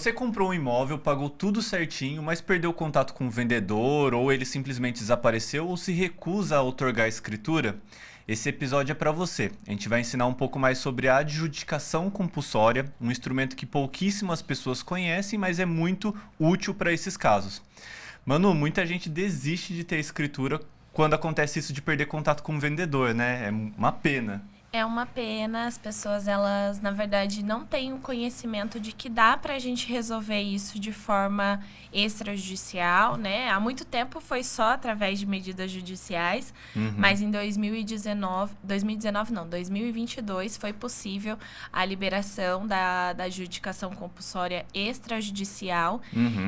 Você comprou um imóvel, pagou tudo certinho, mas perdeu o contato com o vendedor, ou ele simplesmente desapareceu, ou se recusa a outorgar a escritura? Esse episódio é para você. A gente vai ensinar um pouco mais sobre a adjudicação compulsória, um instrumento que pouquíssimas pessoas conhecem, mas é muito útil para esses casos. Manu, muita gente desiste de ter escritura quando acontece isso de perder contato com o vendedor, né? É uma pena. É uma pena, as pessoas, elas, na verdade, não têm o conhecimento de que dá pra gente resolver isso de forma extrajudicial, né? Há muito tempo foi só através de medidas judiciais, mas em 2022 foi possível a liberação da adjudicação compulsória extrajudicial.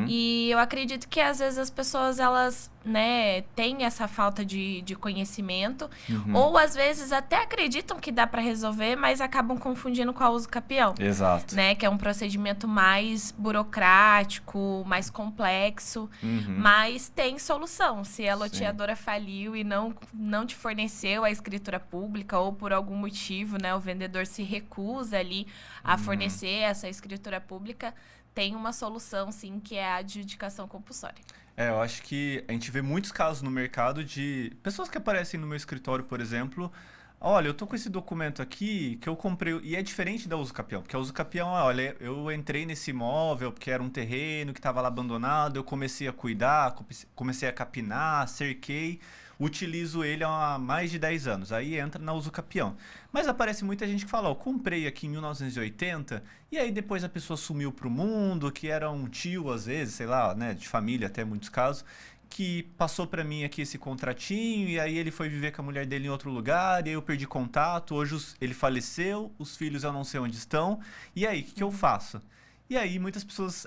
E eu acredito que, às vezes, as pessoas, elas, né, têm essa falta de conhecimento, ou, às vezes, até acreditam que dá para resolver, mas acabam confundindo com a uso capião. Exato. Né? Que é um procedimento mais burocrático, mais complexo, mas tem solução. Se a loteadora faliu e não te forneceu a escritura pública, ou por algum motivo, né, o vendedor se recusa ali a fornecer essa escritura pública, tem uma solução, sim, que é a adjudicação compulsória. Eu acho que a gente vê muitos casos no mercado de pessoas que aparecem no meu escritório, por exemplo. Olha, eu tô com esse documento aqui que eu comprei, e é diferente da uso capião, porque a uso capião, olha, eu entrei nesse imóvel porque era um terreno que estava lá abandonado, eu comecei a cuidar, comecei a capinar, cerquei, utilizo ele há mais de 10 anos, aí entra na uso capião. Mas aparece muita gente que fala, ó, eu comprei aqui em 1980, e aí depois a pessoa sumiu pro mundo, que era um tio às vezes, sei lá, né, de família até muitos casos, que passou para mim aqui esse contratinho, e aí ele foi viver com a mulher dele em outro lugar, e aí eu perdi contato, hoje ele faleceu, os filhos eu não sei onde estão, e aí, o que eu faço? E aí muitas pessoas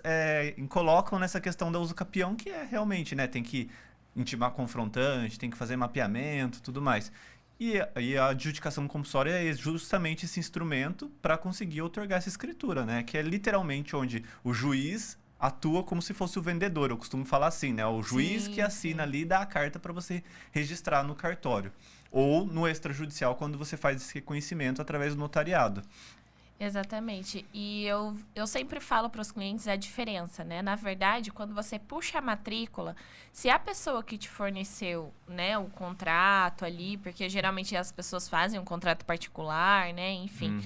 colocam nessa questão da uso capião, que é realmente, né, tem que intimar confrontante, tem que fazer mapeamento, tudo mais. E a adjudicação compulsória é justamente esse instrumento para conseguir outorgar essa escritura, né, que é literalmente onde o juiz atua como se fosse o vendedor. Eu costumo falar assim, né? O juiz que assina ali e dá a carta para você registrar no cartório. Ou no extrajudicial, quando você faz esse reconhecimento através do notariado. Exatamente. E eu sempre falo para os clientes a diferença, né? Na verdade, quando você puxa a matrícula, se a pessoa que te forneceu, né, o contrato ali, porque geralmente as pessoas fazem um contrato particular, né? Enfim,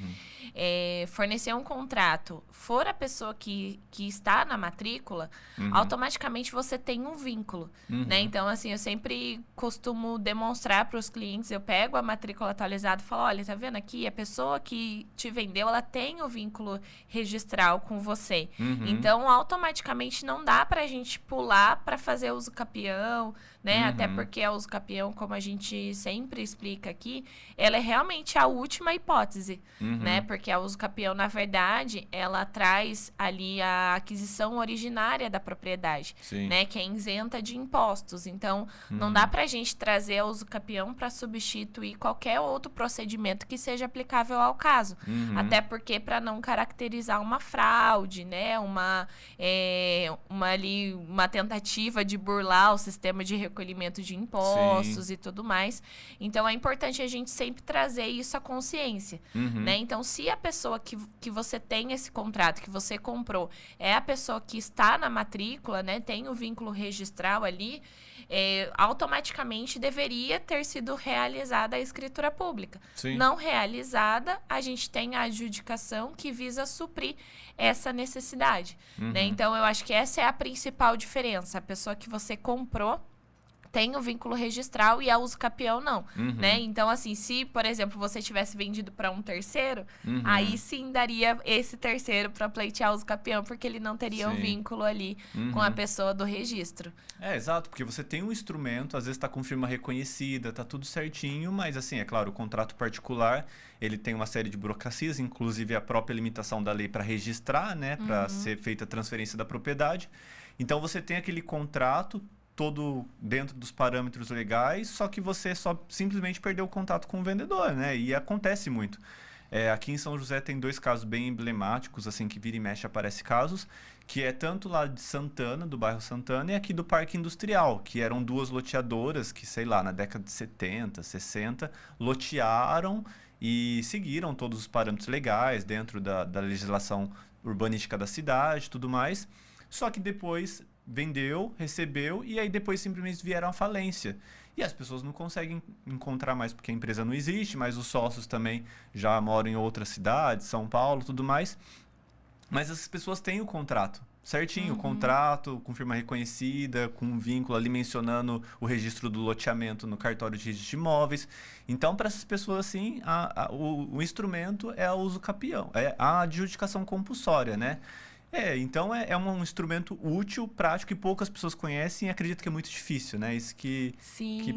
fornecer um contrato, for a pessoa que está na matrícula, automaticamente você tem um vínculo, né? Então, assim, eu sempre costumo demonstrar para os clientes, eu pego a matrícula atualizada e falo, olha, tá vendo aqui? A pessoa que te vendeu, ela tem o vínculo registral com você. Então, automaticamente não dá pra gente pular para fazer uso capião, né? Até porque a uso capião, como a gente sempre explica aqui, ela é realmente a última hipótese, né? Porque a uso capião, na verdade, ela traz ali a aquisição originária da propriedade, né? Que é isenta de impostos. Então, não dá pra gente trazer a uso capião para substituir qualquer outro procedimento que seja aplicável ao caso. Até porque para não caracterizar uma fraude, né? Uma tentativa de burlar o sistema de recolhimento de impostos e tudo mais. Então, é importante a gente sempre trazer isso à consciência, né? Então, se a pessoa que você tem esse contrato, que você comprou, é a pessoa que está na matrícula, né? Tem o vínculo registral ali, automaticamente deveria ter sido realizada a escritura pública. Não realizada, a gente tem a adjudicação que visa suprir essa necessidade, né? Então, eu acho que essa é a principal diferença. A pessoa que você comprou tem o vínculo registral e a uso capião não, né? Então, assim, se, por exemplo, você tivesse vendido para um terceiro, aí sim daria esse terceiro para pleitear uso capião, porque ele não teria o vínculo ali com a pessoa do registro. Exato, porque você tem um instrumento, às vezes está com firma reconhecida, está tudo certinho, mas assim, é claro, o contrato particular, ele tem uma série de burocracias, inclusive a própria limitação da lei para registrar, né? Para ser feita a transferência da propriedade. Então, você tem aquele contrato todo dentro dos parâmetros legais, só que você só simplesmente perdeu o contato com o vendedor, né? E acontece muito. Aqui em São José tem 2 casos bem emblemáticos, assim, que vira e mexe aparece casos, que é tanto lá de Santana, do bairro Santana, e aqui do Parque Industrial, que eram 2 loteadoras que, sei lá, na década de 70, 60, lotearam e seguiram todos os parâmetros legais dentro da legislação urbanística da cidade, tudo mais. Só que depois vendeu, recebeu e aí depois simplesmente vieram à falência. E as pessoas não conseguem encontrar mais porque a empresa não existe, mas os sócios também já moram em outras cidades, São Paulo, tudo mais. Mas essas pessoas têm o contrato certinho, o contrato com firma reconhecida, com um vínculo ali mencionando o registro do loteamento no cartório de registro de imóveis. Então, para essas pessoas, assim, o instrumento é o uso capião, é a adjudicação compulsória, né? Então é um instrumento útil, prático, que poucas pessoas conhecem e acredito que é muito difícil, né? Isso que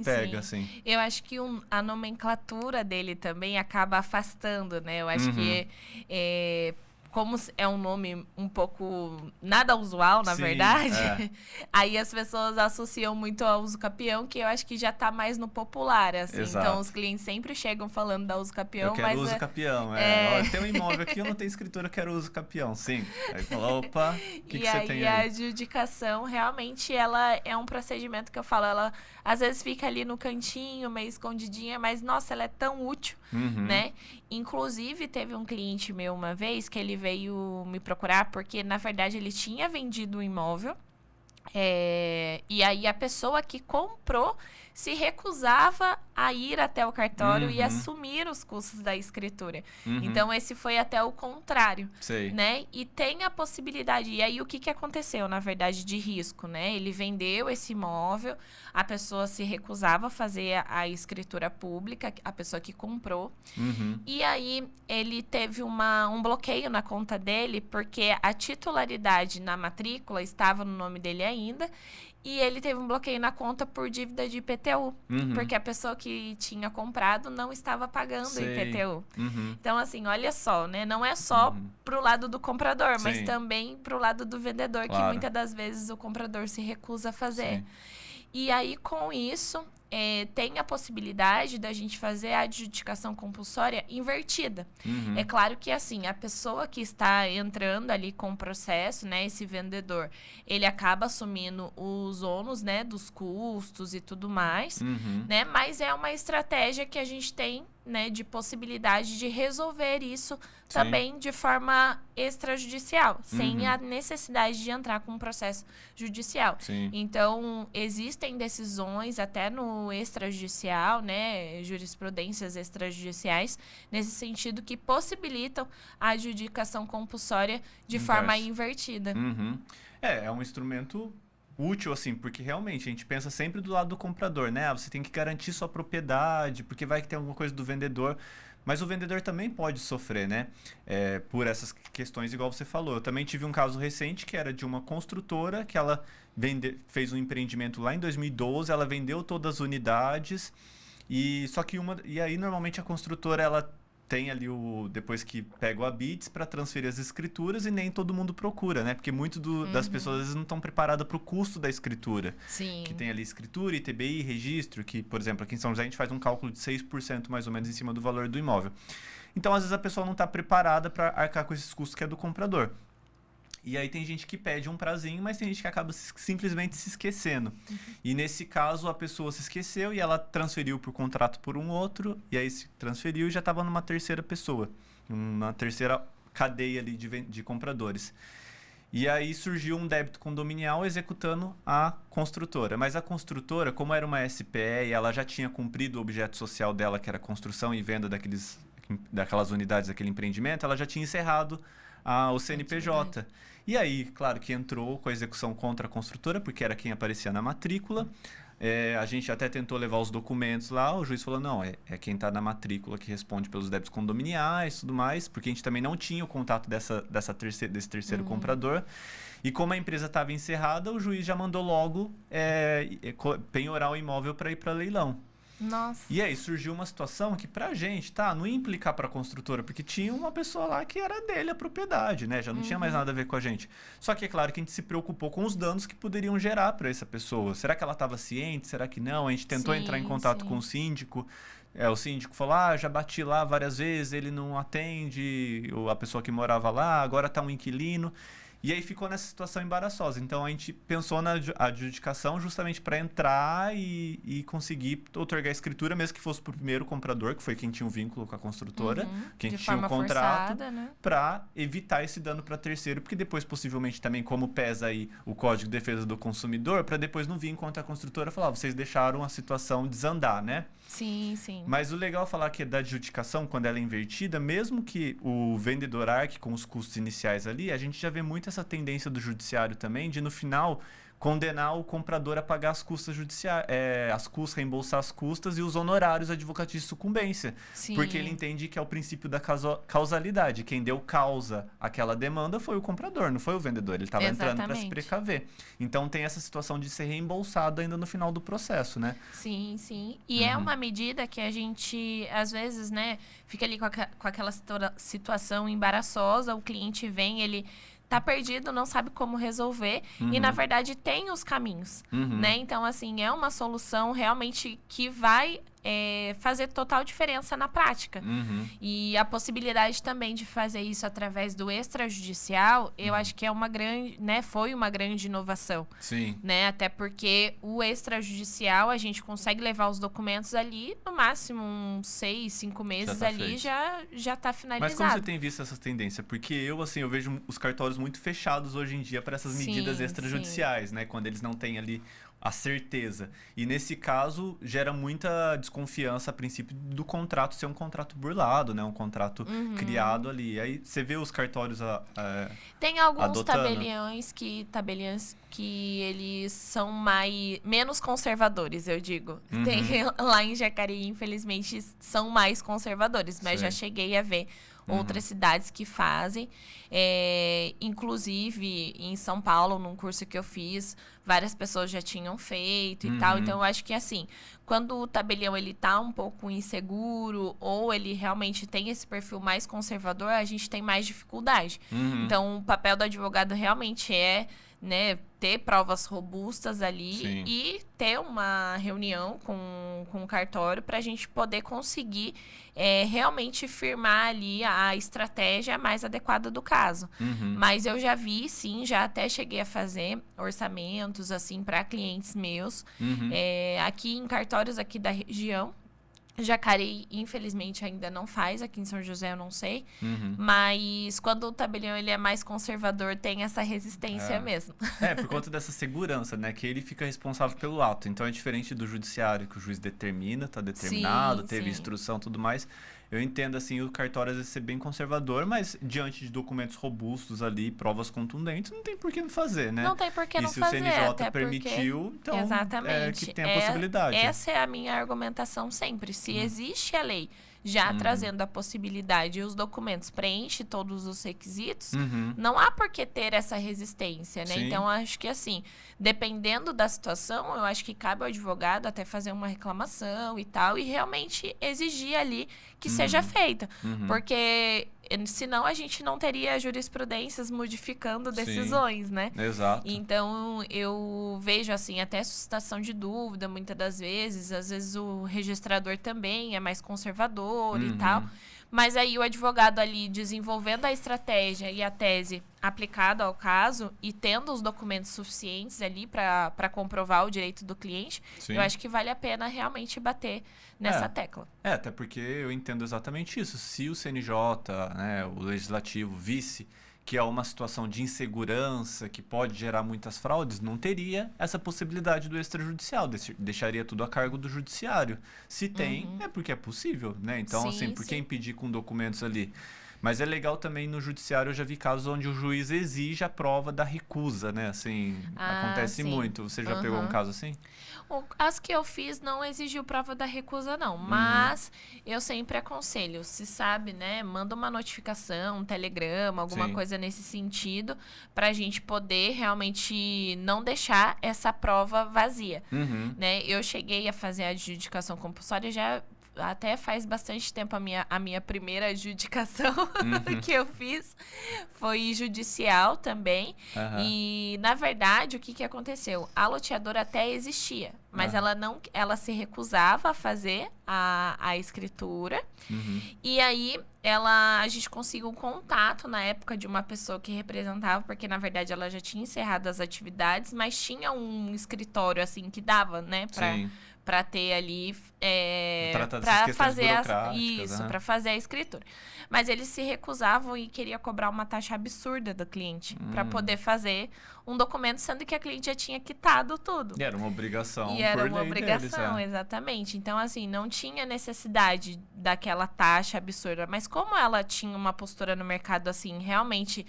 pega, sim. assim. Eu acho que a nomenclatura dele também acaba afastando, né? Eu acho que como é um nome um pouco nada usual, na verdade, aí as pessoas associam muito ao uso capião, que eu acho que já tá mais no popular, assim. Exato. Então, os clientes sempre chegam falando da uso capião, Eu quero uso capião, Olha, tem um imóvel aqui, eu não tenho escritura, eu quero uso capião, sim. Aí fala, opa, o que você tem aí? E a adjudicação, realmente, ela é um procedimento que eu falo, ela às vezes fica ali no cantinho, meio escondidinha, mas, nossa, ela é tão útil, né? Inclusive, teve um cliente meu uma vez que ele veio me procurar porque, na verdade, ele tinha vendido um imóvel. E aí a pessoa que comprou se recusava a ir até o cartório e assumir os custos da escritura. Então, esse foi até o contrário, né? E tem a possibilidade... E aí, o que aconteceu, na verdade, de risco, né? Ele vendeu esse imóvel, a pessoa se recusava a fazer a escritura pública, a pessoa que comprou. E aí, ele teve um bloqueio na conta dele, porque a titularidade na matrícula estava no nome dele ainda, e ele teve um bloqueio na conta por dívida de IPTU, porque a pessoa que tinha comprado não estava pagando o IPTU. Então, assim, olha só, né? Não é só pro lado do comprador, mas também pro lado do vendedor, que muitas das vezes o comprador se recusa a fazer. E aí, com isso, tem a possibilidade da gente fazer a adjudicação compulsória invertida. É claro que, assim, a pessoa que está entrando ali com o processo, né, esse vendedor, ele acaba assumindo os ônus, né, dos custos e tudo mais, né, mas é uma estratégia que a gente tem, né, de possibilidade de resolver isso também de forma extrajudicial, sem a necessidade de entrar com um processo judicial. Então, existem decisões até no extrajudicial, né, jurisprudências extrajudiciais, nesse sentido que possibilitam a adjudicação compulsória de forma invertida. É um instrumento útil, assim, porque realmente a gente pensa sempre do lado do comprador, né? Você tem que garantir sua propriedade, porque vai que tem alguma coisa do vendedor. Mas o vendedor também pode sofrer, né? Por essas questões, igual você falou. Eu também tive um caso recente que era de uma construtora que ela fez um empreendimento lá em 2012, ela vendeu todas as unidades, e aí normalmente a construtora ela tem ali depois que pega o habites para transferir as escrituras e nem todo mundo procura, né? Porque muito das pessoas às vezes não estão preparadas para o custo da escritura. Que tem ali escritura, ITBI, registro, que, por exemplo, aqui em São José a gente faz um cálculo de 6% mais ou menos em cima do valor do imóvel. Então, às vezes a pessoa não está preparada para arcar com esses custos que é do comprador. E aí tem gente que pede um prazinho, mas tem gente que acaba simplesmente se esquecendo. E nesse caso, a pessoa se esqueceu e ela transferiu por contrato por um outro, e aí se transferiu e já estava numa terceira pessoa, uma terceira cadeia ali de compradores. E aí surgiu um débito condominial executando a construtora. Mas a construtora, como era uma SPE e ela já tinha cumprido o objeto social dela, que era construção e venda daquelas unidades, daquele empreendimento, ela já tinha encerrado o CNPJ. E aí, claro que entrou com a execução contra a construtora, porque era quem aparecia na matrícula. A gente até tentou levar os documentos lá, o juiz falou, não, é quem está na matrícula que responde pelos débitos condominiais e tudo mais, porque a gente também não tinha o contato desse terceiro comprador. E como a empresa estava encerrada, o juiz já mandou logo penhorar o imóvel para ir para leilão. Nossa. E aí surgiu uma situação que pra gente, não ia implicar pra construtora, porque tinha uma pessoa lá que era dele a propriedade, né? Já não tinha mais nada a ver com a gente. Só que é claro que a gente se preocupou com os danos que poderiam gerar pra essa pessoa. Será que ela estava ciente? Será que não? A gente tentou entrar em contato com o síndico. O síndico falou, já bati lá várias vezes, ele não atende, a pessoa que morava lá, agora tá um inquilino. E aí ficou nessa situação embaraçosa. Então a gente pensou na adjudicação justamente para entrar e conseguir otorgar a escritura, mesmo que fosse para o primeiro comprador, que foi quem tinha um vínculo com a construtora, quem De tinha o forma contrato, forçada, né? para evitar esse dano para terceiro, porque depois possivelmente também, como pesa aí o Código de Defesa do Consumidor, para depois não vir contra a construtora e falar, vocês deixaram a situação desandar, né? Sim, sim. Mas o legal é falar que da adjudicação, quando ela é invertida, mesmo que o vendedor arque com os custos iniciais ali, a gente já vê muito essa tendência do judiciário também, de no final condenar o comprador a pagar as custas judiciais, reembolsar as custas e os honorários advocatícios de sucumbência. Sim. Porque ele entende que é o princípio da causalidade. Quem deu causa àquela demanda foi o comprador, não foi o vendedor. Ele estava entrando para se precaver. Então tem essa situação de ser reembolsado ainda no final do processo, né? Sim, sim. E é uma medida que a gente, às vezes, né, fica ali com aquela situação embaraçosa, o cliente vem, ele tá perdido, não sabe como resolver e, na verdade, tem os caminhos, né? Então, assim, é uma solução realmente que vai fazer total diferença na prática. E a possibilidade também de fazer isso através do extrajudicial, eu acho que é uma grande, né, foi uma grande inovação. Sim. Né? Até porque o extrajudicial, a gente consegue levar os documentos ali, no máximo uns 6, 5 meses ali, já tá finalizado. Mas como você tem visto essa tendência? Porque eu vejo os cartórios muito fechados hoje em dia para essas medidas extrajudiciais, né? Quando eles não têm ali a certeza. E nesse caso, gera muita desconfiança a princípio do contrato ser um contrato burlado, né? Um contrato criado ali. Aí você vê os cartórios tem alguns adotando. tabeliões que eles são menos conservadores, eu digo. Tem lá em Jacareí, infelizmente, são mais conservadores, mas já cheguei a ver outras cidades que fazem. Inclusive, em São Paulo, num curso que eu fiz, várias pessoas já tinham feito e tal. Então, eu acho que, assim, quando o tabelião ele tá um pouco inseguro ou ele realmente tem esse perfil mais conservador, a gente tem mais dificuldade. Então, o papel do advogado realmente é, né, ter provas robustas ali e ter uma reunião com o cartório para a gente poder conseguir realmente firmar ali a estratégia mais adequada do caso. Mas eu já vi, sim, já até cheguei a fazer orçamentos assim para clientes meus aqui em cartórios aqui da região. Jacareí, infelizmente, ainda não faz. Aqui em São José, eu não sei. Mas quando o tabelião ele é mais conservador, tem essa resistência mesmo. Por conta dessa segurança, né? Que ele fica responsável pelo ato. Então, é diferente do judiciário, que o juiz determina, tá determinado, teve instrução e tudo mais. Eu entendo, assim, o cartório às vezes ser bem conservador, mas diante de documentos robustos ali, provas contundentes, não tem por que não fazer, né? Não tem por que não fazer. E se o CNJ permitiu, então exatamente. Que tem a possibilidade. Essa é a minha argumentação sempre. Se existe a lei já trazendo a possibilidade e os documentos preenchem todos os requisitos, não há por que ter essa resistência, né? Então, acho que assim, dependendo da situação, eu acho que cabe ao advogado até fazer uma reclamação e tal, e realmente exigir ali que seja feita. Porque senão a gente não teria jurisprudências modificando decisões, né? Exato. Então, eu vejo, assim, até suscitação de dúvida, muitas das vezes. Às vezes o registrador também é mais conservador e tal. Mas aí o advogado ali desenvolvendo a estratégia e a tese aplicada ao caso e tendo os documentos suficientes ali para comprovar o direito do cliente, eu acho que vale a pena realmente bater nessa tecla. Até porque eu entendo exatamente isso. Se o CNJ, né, o Legislativo, visse que é uma situação de insegurança que pode gerar muitas fraudes, não teria essa possibilidade do extrajudicial, deixaria tudo a cargo do judiciário. Se tem, é porque é possível, né? Então, assim, por que impedir com documentos ali? Mas é legal também no judiciário, eu já vi casos onde o juiz exige a prova da recusa, né? Assim, acontece muito. Você já pegou um caso assim? As que eu fiz não exigiu prova da recusa, não. Mas eu sempre aconselho, se sabe, né? Manda uma notificação, um telegrama, alguma coisa nesse sentido, pra gente poder realmente não deixar essa prova vazia, né? Eu cheguei a fazer a adjudicação compulsória já até faz bastante tempo a minha primeira adjudicação que eu fiz foi judicial também. E, na verdade, o que a loteadora até existia, mas ela se recusava a fazer a escritura. E aí, a gente conseguiu um contato na época de uma pessoa que representava, porque, na verdade, ela já tinha encerrado as atividades, mas tinha um escritório, assim, que dava, né, para ter ali, para fazer para fazer a escritura. Mas eles se recusavam e queria cobrar uma taxa absurda do cliente para poder fazer um documento, sendo que a cliente já tinha quitado tudo. E era uma obrigação. E era uma obrigação, exatamente. Então, assim, não tinha necessidade daquela taxa absurda. Mas como ela tinha uma postura no mercado, assim, realmente,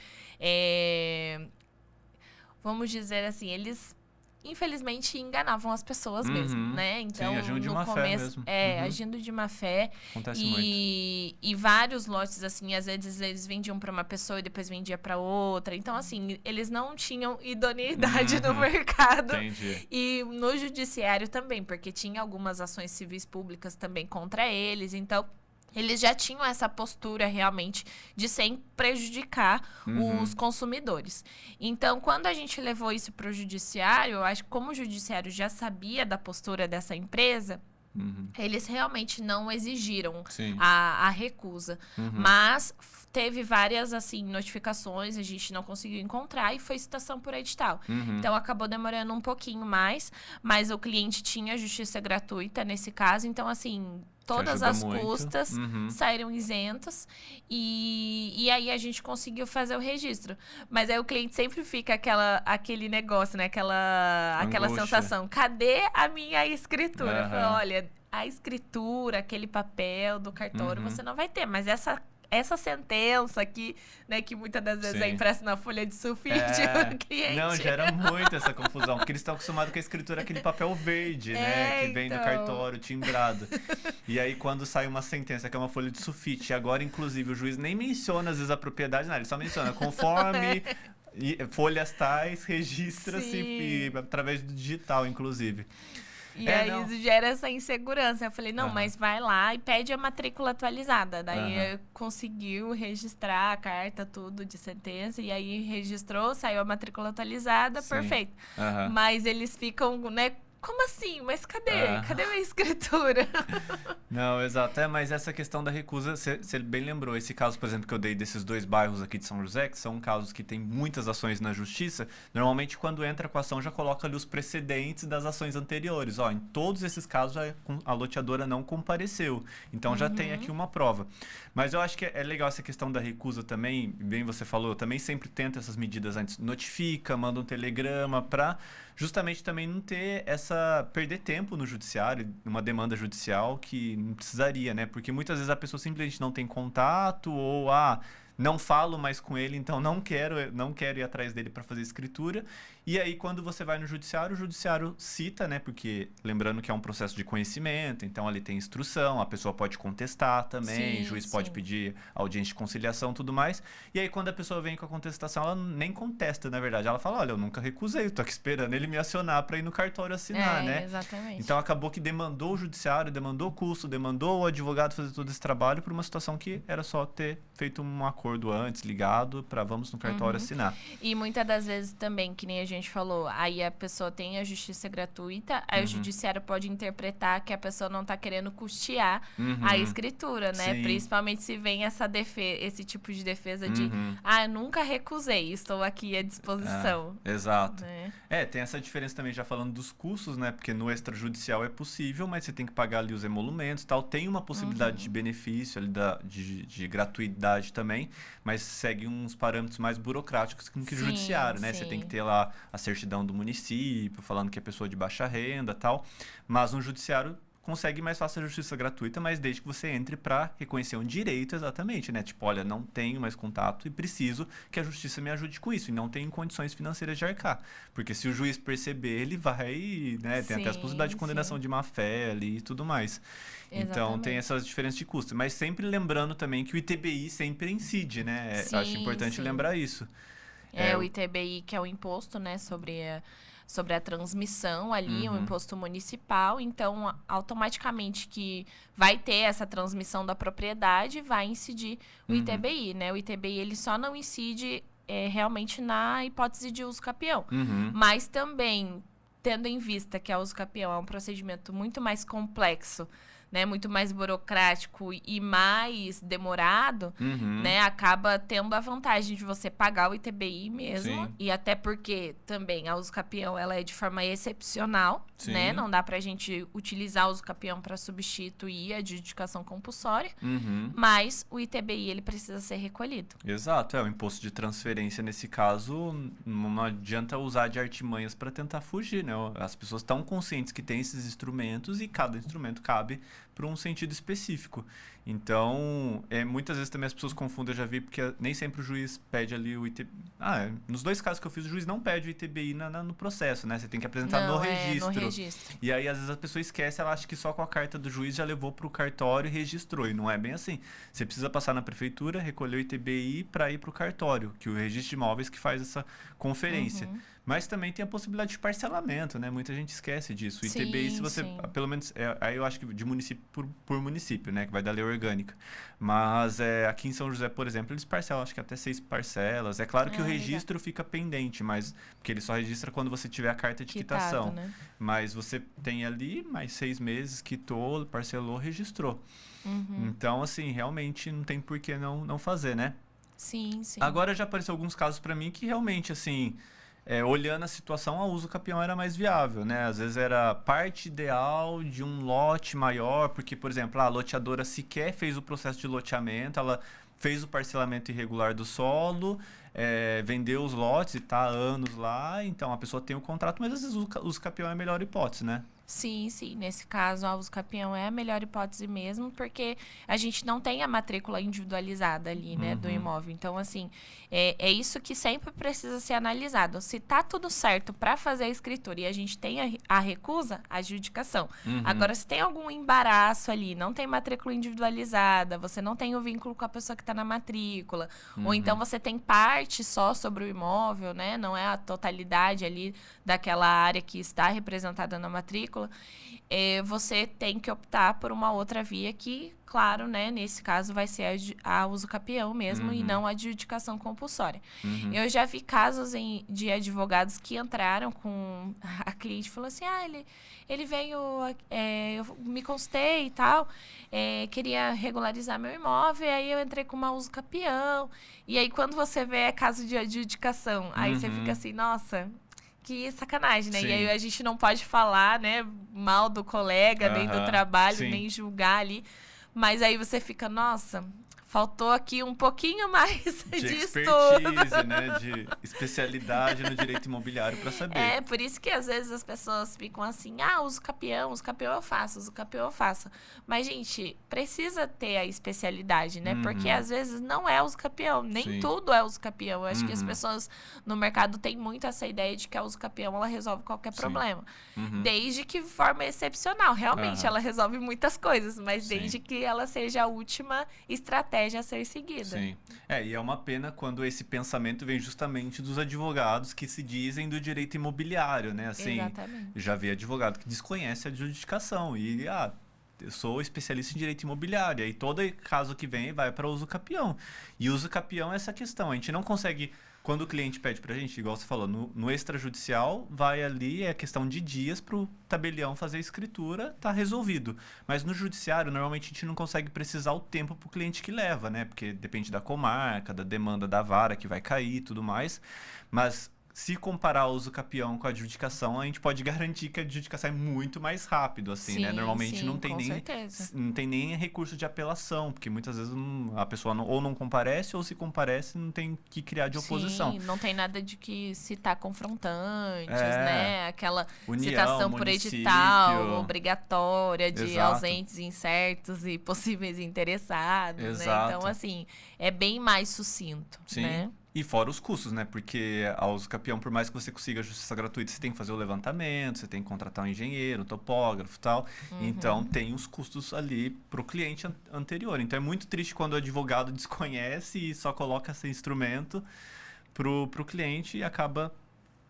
vamos dizer assim, eles infelizmente enganavam as pessoas mesmo, né? Então, sim, agindo de má fé mesmo. Agindo de má fé. Acontece muito. E vários lotes, assim, às vezes eles vendiam para uma pessoa e depois vendia para outra. Então, assim, eles não tinham idoneidade no mercado. Entendi. E no judiciário também, porque tinha algumas ações civis públicas também contra eles. Então, eles já tinham essa postura realmente de sem prejudicar os consumidores. Então, quando a gente levou isso para o judiciário, eu acho que como o judiciário já sabia da postura dessa empresa, eles realmente não exigiram a recusa. Mas teve várias, assim, notificações, a gente não conseguiu encontrar e foi citação por edital. Então, acabou demorando um pouquinho mais, mas o cliente tinha justiça gratuita nesse caso. Então, assim, todas as custas saíram isentas e aí a gente conseguiu fazer o registro. Mas aí o cliente sempre fica aquele negócio, né? Aquela sensação. Cadê a minha escritura? Eu falo, olha, a escritura, aquele papel do cartório, você não vai ter. Mas essa sentença aqui, né, que muitas das vezes é impressa na folha de sulfite, o cliente... Não, gera muito essa confusão, porque eles estão acostumados com a escritura, aquele papel verde, né, que vem do cartório, timbrado. E aí, quando sai uma sentença, que é uma folha de sulfite, e agora, inclusive, o juiz nem menciona, às vezes, a propriedade, não, ele só menciona, conforme folhas tais, registra-se através do digital, inclusive. E aí isso gera essa insegurança. Eu falei, não, mas vai lá e pede a matrícula atualizada. Daí conseguiu registrar a carta, tudo de sentença. E aí registrou, saiu a matrícula atualizada, perfeito. Mas eles ficam, né? Como assim? Mas cadê? Cadê a minha escritura? Não, exato. Mas essa questão da recusa, você bem lembrou. Esse caso, por exemplo, que eu dei desses 2 bairros aqui de São José, que são casos que tem muitas ações na justiça, normalmente quando entra com a ação já coloca ali os precedentes das ações anteriores. Ó, em todos esses casos a loteadora não compareceu. Então já tem aqui uma prova. Mas eu acho que é legal essa questão da recusa também, bem você falou, eu também sempre tento essas medidas antes. Notifica, manda um telegrama para justamente também não ter perder tempo no judiciário, numa demanda judicial que não precisaria, né? Porque muitas vezes a pessoa simplesmente não tem contato ou não falo mais com ele, então não quero ir atrás dele para fazer escritura. E aí, quando você vai no judiciário, o judiciário cita, né? Porque, lembrando que é um processo de conhecimento, então ali tem instrução, a pessoa pode contestar também, o juiz pode pedir audiência de conciliação e tudo mais. E aí, quando a pessoa vem com a contestação, ela nem contesta, na verdade. Ela fala, olha, eu nunca recusei, eu tô aqui esperando ele me acionar para ir no cartório assinar, né? Exatamente. Então, acabou que demandou o judiciário, demandou o custo, demandou o advogado fazer todo esse trabalho por uma situação que era só ter feito um acordo antes, ligado, para vamos no cartório assinar. E muitas das vezes também, que nem a gente falou, aí a pessoa tem a justiça gratuita, aí o judiciário pode interpretar que a pessoa não está querendo custear a escritura, né? Sim. Principalmente se vem esse tipo de defesa de, eu nunca recusei, estou aqui à disposição. Exato. Tem essa diferença também, já falando dos custos, né? Porque no extrajudicial é possível, mas você tem que pagar ali os emolumentos e tal. Tem uma possibilidade de benefício ali de gratuidade também, mas segue uns parâmetros mais burocráticos que no judiciário, né? Você tem que ter lá a certidão do município, falando que é pessoa de baixa renda e tal. Mas no judiciário consegue mais fácil a justiça gratuita, mas desde que você entre para reconhecer um direito exatamente, né? Tipo, olha, não tenho mais contato e preciso que a justiça me ajude com isso. E não tenho condições financeiras de arcar. Porque se o juiz perceber, ele vai, né? Tem até as possibilidades de condenação de má fé ali e tudo mais. Exatamente. Então, tem essas diferenças de custo. Mas sempre lembrando também que o ITBI sempre incide, né? Acho importante lembrar isso. O ITBI, que é o imposto, né, sobre sobre a transmissão ali, o imposto municipal. Então, automaticamente que vai ter essa transmissão da propriedade, vai incidir o ITBI, né? O ITBI, ele só não incide realmente na hipótese de uso capião. Mas também, tendo em vista que a uso capião é um procedimento muito mais complexo, né, muito mais burocrático e mais demorado, né, acaba tendo a vantagem de você pagar o ITBI mesmo. Sim. E até porque também a uso capião ela é de forma excepcional, sim, né? Não dá pra gente utilizar o uso capião para substituir a adjudicação compulsória, mas o ITBI ele precisa ser recolhido. Exato, o imposto de transferência nesse caso não adianta usar de artimanhas para tentar fugir, né? As pessoas estão conscientes que tem esses instrumentos e cada instrumento cabe para um sentido específico. Então, muitas vezes também as pessoas confundem, eu já vi, porque nem sempre o juiz pede ali o ITBI. Nos 2 casos que eu fiz, o juiz não pede o ITBI no processo, né? Você tem que apresentar no registro. No registro. E aí, às vezes, a pessoa esquece, ela acha que só com a carta do juiz já levou para o cartório e registrou. E não é bem assim. Você precisa passar na prefeitura, recolher o ITBI para ir para o cartório, que é o registro de imóveis que faz essa conferência. Mas também tem a possibilidade de parcelamento, né? Muita gente esquece disso. O ITBI, se você, pelo menos, aí eu acho que de município por município, né? Que vai da lei orgânica. Mas aqui em São José, por exemplo, eles parcelam, acho que até 6 parcelas. É claro que o registro fica pendente, mas porque ele só registra quando você tiver a carta de quitação. Né? Mas você tem ali mais 6 meses, quitou, parcelou, registrou. Então, assim, realmente não tem por que não fazer, né? Sim, sim. Agora já apareceu alguns casos para mim que realmente, assim... olhando a situação, o uso capião era mais viável, né? Às vezes era parte ideal de um lote maior, porque, por exemplo, a loteadora sequer fez o processo de loteamento, ela fez o parcelamento irregular do solo, vendeu os lotes e tá há anos lá, então a pessoa tem o contrato, mas às vezes o uso capião é a melhor hipótese, né? Sim, sim. Nesse caso, a uso capião é a melhor hipótese mesmo, porque a gente não tem a matrícula individualizada ali, né, do imóvel. Então, assim, é isso que sempre precisa ser analisado. Se tá tudo certo para fazer a escritura e a gente tem a recusa, a adjudicação. Agora, se tem algum embaraço ali, não tem matrícula individualizada, você não tem o vínculo com a pessoa que está na matrícula, ou então você tem parte só sobre o imóvel, né, não é a totalidade ali daquela área que está representada na matrícula, você tem que optar por uma outra via que, claro, né, nesse caso vai ser a uso capião mesmo e não a adjudicação compulsória. Eu já vi casos de advogados que entraram com a cliente e falou assim, ele veio, eu me consultei e tal, queria regularizar meu imóvel, e aí eu entrei com uma uso capião, e aí quando você vê é caso de adjudicação, aí você fica assim, nossa... Que sacanagem, né? Sim. E aí a gente não pode falar, né, mal do colega, nem do trabalho, nem julgar ali. Mas aí você fica, nossa, faltou aqui um pouquinho mais de expertise, né? De especialidade no direito imobiliário para saber. Por isso que às vezes as pessoas ficam assim, uso capião eu faço, uso capião eu faço. Mas, gente, precisa ter a especialidade, né? Porque às vezes não é uso capião, nem tudo é uso capião. Eu acho que as pessoas no mercado têm muito essa ideia de que a uso capião ela resolve qualquer problema. Desde que de forma excepcional. Realmente, ela resolve muitas coisas, mas desde que ela seja a última estratégia a ser seguida. Sim. E é uma pena quando esse pensamento vem justamente dos advogados que se dizem do direito imobiliário, né? Assim, exatamente. Já vi advogado que desconhece a adjudicação e, eu sou especialista em direito imobiliário, e todo caso que vem vai para uso capião. E uso capião é essa questão, a gente não consegue... Quando o cliente pede pra gente, igual você falou, no extrajudicial, vai ali, é questão de dias pro tabelião fazer a escritura, tá resolvido. Mas no judiciário, normalmente a gente não consegue precisar o tempo pro cliente que leva, né? Porque depende da comarca, da demanda da vara que vai cair e tudo mais. Mas... se comparar o uso capião com a adjudicação, a gente pode garantir que a adjudicação é muito mais rápido, assim, né? Normalmente não tem nem recurso de apelação, porque muitas vezes a pessoa ou não comparece, ou se comparece, não tem que criar de oposição. Sim, não tem nada de que citar confrontantes, né? Aquela citação por edital obrigatória de ausentes, incertos e possíveis interessados, né? Então, assim, é bem mais sucinto, né? E fora os custos, né? Porque a uso capião, por mais que você consiga a justiça gratuita, você tem que fazer o levantamento, você tem que contratar um engenheiro, um topógrafo e tal. Então, tem os custos ali pro cliente anterior. Então, é muito triste quando o advogado desconhece e só coloca esse instrumento pro cliente e acaba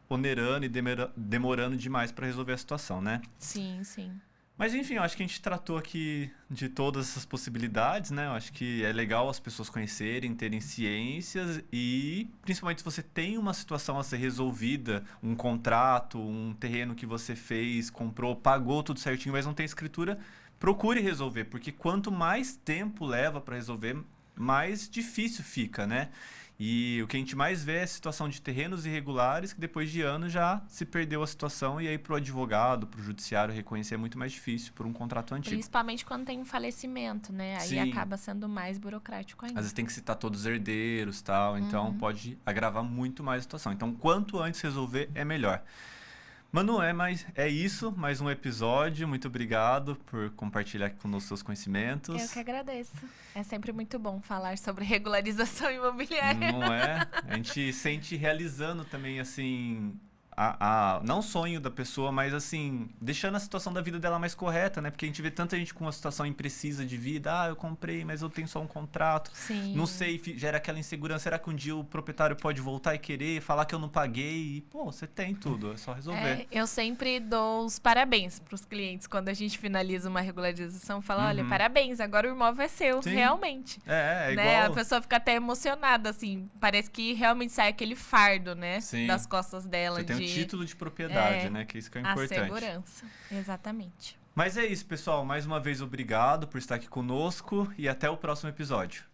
onerando e demorando demais para resolver a situação, né? Sim, sim. Mas enfim, eu acho que a gente tratou aqui de todas essas possibilidades, né? Eu acho que é legal as pessoas conhecerem, terem ciências e, principalmente, se você tem uma situação a ser resolvida, um contrato, um terreno que você fez, comprou, pagou tudo certinho, mas não tem escritura, procure resolver, porque quanto mais tempo leva para resolver, mais difícil fica, né? E o que a gente mais vê é a situação de terrenos irregulares, que depois de anos já se perdeu a situação, e aí para o advogado, para o judiciário reconhecer é muito mais difícil por um contrato antigo. Principalmente quando tem um falecimento, né? Aí Sim. acaba sendo mais burocrático ainda. Às vezes tem que citar todos os herdeiros e tal, então pode agravar muito mais a situação. Então, quanto antes resolver, é melhor. Manu, é isso, mais um episódio. Muito obrigado por compartilhar conosco seus conhecimentos. Eu que agradeço. É sempre muito bom falar sobre regularização imobiliária. Não é? A gente sente realizando também, assim, não o sonho da pessoa, mas assim, deixando a situação da vida dela mais correta, né? Porque a gente vê tanta gente com uma situação imprecisa de vida. Ah, eu comprei, mas eu tenho só um contrato. Sim. Não sei, gera aquela insegurança. Será que um dia o proprietário pode voltar e querer falar que eu não paguei? E, pô, você tem tudo, é só resolver. Eu sempre dou os parabéns para os clientes quando a gente finaliza uma regularização. Fala, olha, parabéns, agora o imóvel é seu, Sim. realmente. É né? igual... A pessoa fica até emocionada, assim. Parece que realmente sai aquele fardo, né? Sim. Das costas dela. Você tem um título de propriedade, né? Que isso que é importante. A segurança, exatamente. Mas é isso, pessoal. Mais uma vez, obrigado por estar aqui conosco e até o próximo episódio.